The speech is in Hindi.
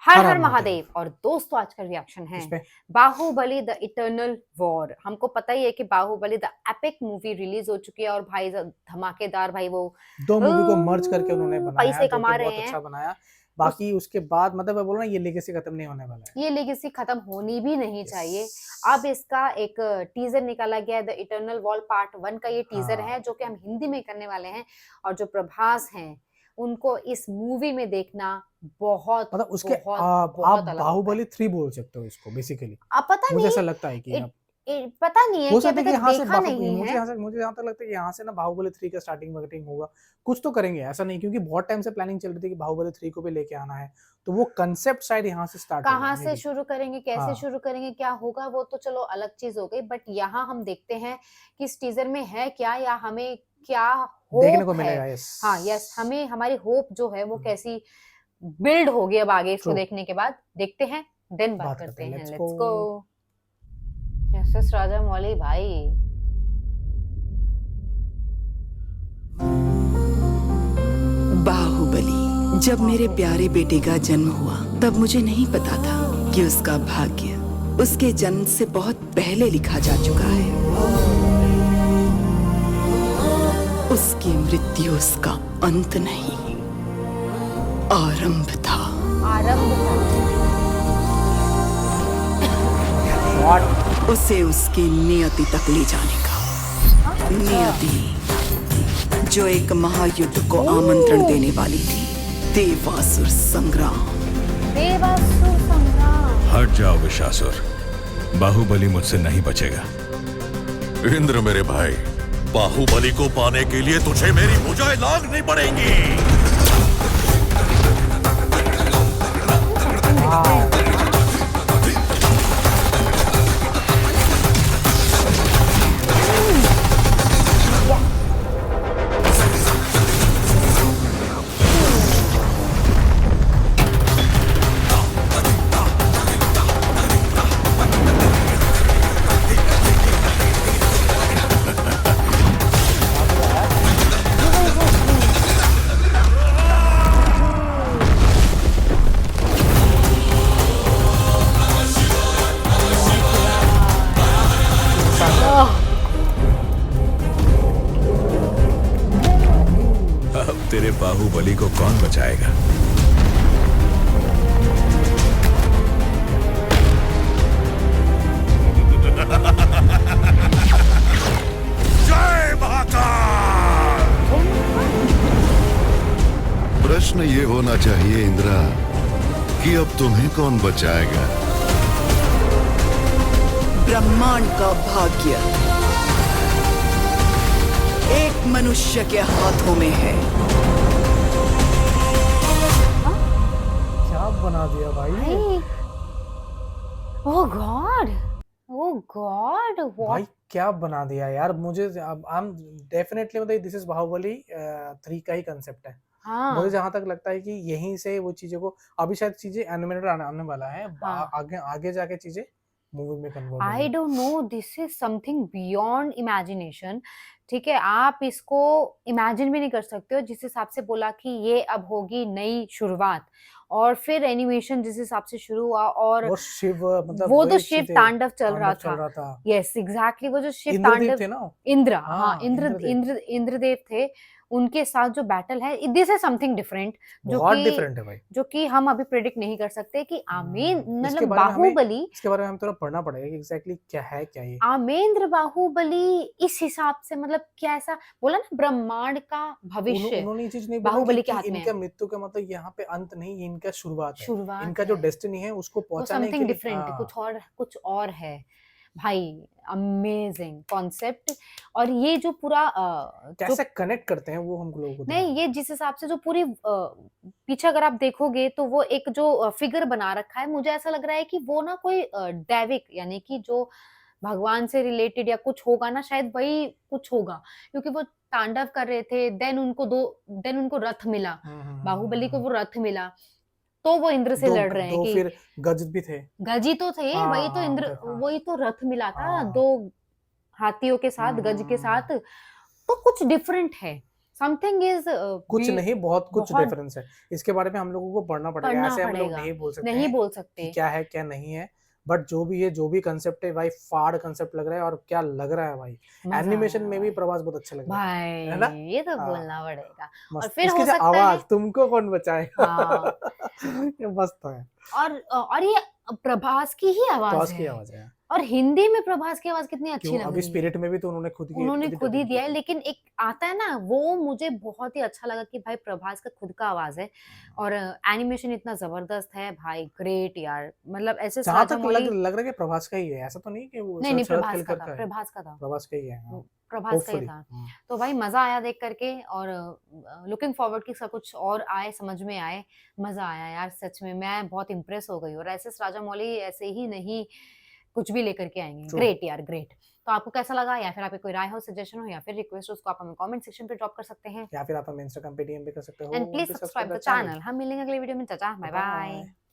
हर हर हर हर महादेव। महादेव। और दोस्तों आज का रिएक्शन है इस पे बाहुबली द इटर्नल वॉर। हमको पता ही है कि Baahubali the epic movie release हो चुकी है और भाई धमाकेदार, भाई वो दो मूवी को मर्ज करके उन्होंने बनाया, पैसे जो कि कमा रहे बहुत हैं। अच्छा बनाया। उस बाकी उसके बाद मतलब मैं बोल रहा हूँ ये लेगेसी खत्म नहीं होने वाला है। ये लेगेसी खत्म होनी भी नहीं चाहिए। अब यस। इसका एक टीजर निकाला गया है, द इटर्नल वॉर पार्ट 1 का ये टीजर है हाँ जो कि हम हिंदी में करने वाले हैं। और जो प्रभास हैं उनको इस मूवी में देखना बहुत मतलब उसके बहुत आप बहुत अलग होता है। बाहुबली 3 बोल सकते हो इसको बेसिकली। अब पता मुझे नहीं, ऐसा लगता है कि अब पता नहीं है हो कि सकता अभी है कि तक यहाँ से देखा नहीं मुझे है। यहाँ से मुझे जहाँ तक लगता है कि यहाँ से ना बाहुबली 3 का स्टार्टिंग वार्टिंग होगा। कुछ तो करेंगे, ऐसा नहीं, क्योंकि बहुत टाइम से प्लानिंग चल रही थी कि बाहुबली 3 को भी लेके आना है। तो वो कंसेप्ट शायद यहाँ से स्टार्ट होगा कहाँ मे से बी। शुरू करेंगे, कैसे हाँ, शुरू करेंगे, क्या होगा, वो तो चलो अलग चीज हो गई। बट यहाँ हम देखते हैं कि इस टीजर में है क्या, या हमें क्या देखने होप को है। मिलेगा। यस। हाँ यस, हमें हमारी होप जो है वो कैसी बिल्ड होगी अब आगे इसको ट्रू। देखने के बाद। देखते हैं, देन बात बात करते करते हैं, हैं। Let's go. Let's go. Yes yes Rajamouli भाई। बाहुबली। जब मेरे प्यारे बेटे का जन्म हुआ तब मुझे नहीं पता था कि उसका भाग्य उसके जन्म से बहुत पहले लिखा जा चुका है। उसकी मृत्यु उसका अंत नहीं, आरंभ था। आरंभ उसे उसकी नियति तक ले जाने का। नियति जो एक महायुद्ध को आमंत्रण देने वाली थी। देवासुर संग्राम। देवासुर संग्राम। हट जाओ विशासुर, बाहुबली मुझसे नहीं बचेगा। इंद्र मेरे भाई, बाहुबली को पाने के लिए तुझे मेरी भुजाएं लांघनी पड़ेंगी। अब तेरे बाहुबली को कौन बचाएगा? जय महाकाल। प्रश्न ये होना चाहिए इंद्रा कि अब तुम्हें कौन बचाएगा। ब्रह्मांड का भाग्य एक मनुष्य के हाथों में है। क्या बना दिया भाई। भाई ओह गॉड, ओह गॉड, भाई व्हाट। क्या बना दिया यार। मुझे अब हम डेफिनेटली मतलब दिस इज बाहुबली 3 का ही कंसेप्ट है। मुझे हाँ जहां तक लगता है कि यहीं से वो चीजों को अभी शायद चीजें एनिमेटेड आने वाला है। हाँ, आगे आगे जाके चीजें मूवी में कन्वर्ट आई होगी। Don't know, this is something beyond imagination. ठीक है, आप इसको इमेजिन भी नहीं कर सकते हो जिस हिसाब से बोला कि ये अब होगी नई शुरुआत। और फिर एनिमेशन जिस हिसाब से शुरू हुआ, और वो शिव मतलब वो तो वही शिव चीजें तांडव चल रहा चल था। रहा था। यस एग्जैक्टली, वो जो शिव इंद्रदेव तांडव, थे ना। इंद्र, हाँ हाँ, इंद्र इंद्रदेव इंद्र इंद्रदेव थे। उनके साथ जो बैटल है, दिस इज समथिंग डिफरेंट, बहुत डिफरेंट है भाई। जो कि हम अभी प्रिडिक्ट नहीं कर सकते कि आमीन इसके मतलब बारे में हमें बाहुबली, इसके बारे में हमें थोड़ा पढ़ना पड़ेगा कि एग्जैक्टली क्या है क्या ये। आमेंद्र बाहुबली इस हिसाब से मतलब क्या, ऐसा बोला ना, ब्रह्मांड का भविष्य उन्होंने ये चीज नहीं बोला बाहुबली के कि हाथ में इनका है। मृत्यु का मतलब यहाँ पे अंत नहीं, इनका शुरुआत है। शुरुआत इनका जो है, डेस्टिनी है उसको वो पहुंचाने के समथिंग लिए। डिफरेंट, कुछ और है भाई। Amazing concept. और ये जो पूरा जो कैसे कनेक्ट करते हैं वो हम लोगों को नहीं, ये जिस हिसाब से जो पूरी पीछे अगर आप देखोगे तो वो एक जो फिगर बना रखा है, मुझे ऐसा लग रहा है कि वो ना कोई दैविक, यानी कि जो भगवान से रिलेटेड या कुछ होगा ना, शायद वही कुछ होगा। क्योंकि वो तांडव कर रहे थे, देन उनको रथ मिला, बाहुबली को वो रथ मिला, तो वो इंद्र से लड़ रहे हैं दो कि फिर गज भी थे। गजी तो थे, वही तो इंद्र, हाँ, वही तो रथ मिला था हाँ। 2 हाथियों के साथ, गज के साथ। तो कुछ डिफरेंट है, समथिंग इज कुछ नहीं, बहुत कुछ बहुत डिफरेंस है। इसके बारे में हम लोगों को पढ़ना पड़ेगा, पढ़ना ऐसे हम लोग पड़ेगा, नहीं बोल सकते नहीं हैं बोल कि सकते। क्या है क्या नहीं है। बट जो भी है, जो भी कंसेप्ट है भाई, फाड़ कंसेप्ट लग रहा है, और क्या लग रहा है भाई। मजा एनिमेशन आया में भी भाई। प्रभास बहुत अच्छे लग रहे हैं, है ना? भाई ये तो हाँ, बोलना पड़ेगा। और मस्त। फिर इसकी हो जो सकता आवाज, है तुमको कौन बचाएगा? हाँ ये मस्त है। और ये प्रभास की ही आवाज प्रभास की है। आवाज है। और हिंदी में प्रभास की आवाज कितनी अच्छी क्यों, लग अभी रही है। स्पिरिट में भी तो उन्होंने उन्होंने खुद ही खुद ही डबिंग की दिया है, थी। लेकिन एक आता है ना, वो मुझे बहुत ही अच्छा लगा कि भाई प्रभास का खुद का आवाज है। और एनिमेशन इतना जबरदस्त है भाई, ग्रेट यार। मतलब एस एस जहां तक लग राजामौली। लग रहा है कि प्रभास का ही है, ऐसा तो नहीं कि वो नहीं नहीं, शरद प्रभास का केलकर था, का है। प्रभास का था। प्रभास का ही है, हाँ। प्रभास का ही होपफुली। था। तो भाई मजा आया देख करके, और लुकिंग फॉरवर्ड कि सब कुछ और आए, समझ में आए। मजा आया यार, सच में मैं बहुत इंप्रेस हो गई। और एस एस राजामौली ऐसे ही नहीं, कुछ भी लेकर के आएंगे। ट्रू। ग्रेट यार, ग्रेट। तो आपको कैसा लगा, या फिर आपकी कोई राय हो, सजेशन हो, या फिर रिक्वेस्ट हो, उसको आप हमें कमेंट सेक्शन पे ड्रॉप कर सकते हैं। या फिर आप हमें इंस्टाग्राम पे डीएम भी कर सकते हो। And please Please subscribe the subscribe the channel. हम मिलेंगे अगले वीडियो में। चाचा, बाय Bye बाय। bye.